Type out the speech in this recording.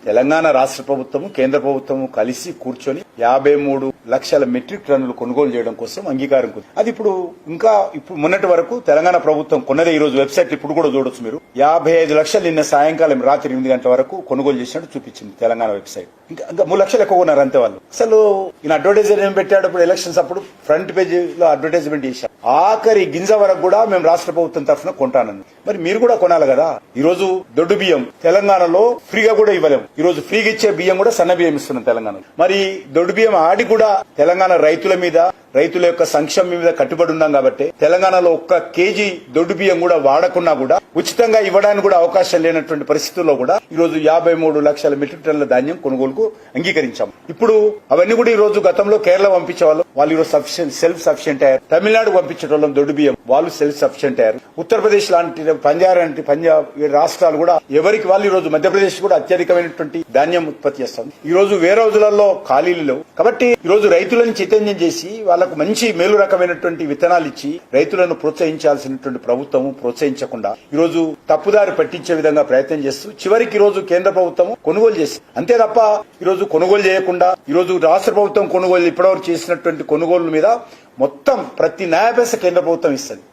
తెలంగాణ రాష్ట్ర ప్రభుత్వము కేంద్ర ప్రభుత్వము కలిసి కూర్చొని 53 లక్షల మెట్రిక్ టన్నులు కొనుగోలు చేయడం కోసం అంగీకారం కుదిరింది. అది ఇప్పుడు మొన్నటి వరకు తెలంగాణ ప్రభుత్వం కొన్నదే. ఈ రోజు వెబ్సైట్ ఇప్పుడు కూడా చూడొచ్చు మీరు. 55 లక్షలు నిన్న సాయంకాలం రాత్రి 8 గంటల వరకు కొనుగోలు చేసినట్టు చూపించింది తెలంగాణ వెబ్సైట్. ఇంకా 3 లక్షలు ఎక్కువ కొన్నారు అంతే వాళ్ళు. అసలు ఈయన అడ్వర్టైజర్ ఏం పెట్టాడు ఇప్పుడు ఎలక్షన్స్ అప్పుడు ఫ్రంట్ పేజ్ లో అడ్వర్టైజ్మెంట్ చేశారు. ఆఖరి గింజ వరకు కూడా మేము రాష్ట్ర ప్రభుత్వం తరఫున కొంటానని. మరి మీరు కూడా కొనాలి కదా. ఈ రోజు దొడ్డు బియ్యం తెలంగాణలో ఫ్రీగా కూడా ఇవ్వలేము. ఈ రోజు ఫ్రీగా ఇచ్చే బియ్యం కూడా సన్న బియ్యం ఇస్తున్నాం తెలంగాణలో. మరి దొడ్డు బియ్యం ఆడి కూడా తెలంగాణ రైతుల మీద, రైతుల యొక్క సంక్షేమం మీద కట్టుబడి ఉన్నాం కాబట్టి తెలంగాణలో 1 కేజీ దొడ్డు బియ్యం కూడా వాడకున్నా కూడా ఉచితంగా ఇవ్వడానికి కూడా అవకాశం లేనటువంటి పరిస్థితుల్లో కూడా ఈ రోజు 53 లక్షల మెట్రిక్ టన్నుల ధాన్యం కొనుగోలుకు అంగీకరించాం. ఇప్పుడు అవన్నీ కూడా ఈ రోజు గతంలో కేరళ పంపించే వాళ్ళు ఈరోజు సెల్ఫ్ సఫిషియెంట్ అయ్యారు. తమిళనాడు పంపించడం దొడ్డు బియ్యం వాళ్ళు సెల్ఫ్ సఫిషియెంట్ అయ్యారు. ఉత్తరప్రదేశ్ లాంటి పంజాబ్ రాష్ట్రాలు కూడా ఎవరికి వాళ్ళు ఈ రోజు మధ్యప్రదేశ్ కూడా అత్యధికమైనటువంటి ధాన్యం ఉత్పత్తి చేస్తుంది. ఈ రోజు వేరే రోజులలో ఖాళీలు లేవు కాబట్టి ఈ రోజు రైతులను చైతన్యం చేసి వాళ్ళకు మంచి మేలు రకమైనటువంటి విత్తనాలు ఇచ్చి రైతులను ప్రోత్సహించాల్సినటువంటి ప్రభుత్వము ప్రోత్సహించకుండా ఈ రోజు తప్పుదారి పట్టించే విధంగా ప్రయత్నం చేస్తూ చివరికి ఈ రోజు కేంద్ర ప్రభుత్వం కొనుగోలు చేసి అంతే తప్ప ఈ రోజు కొనుగోలు చేయకుండా ఈ రోజు రాష్ట్ర ప్రభుత్వం కొనుగోలు ఇప్పటివరకు చేసినటువంటి కొనుగోలు మీద మొత్తం ప్రతి న్యాయ పైస కేంద్ర ప్రభుత్వం ఇస్తుంది.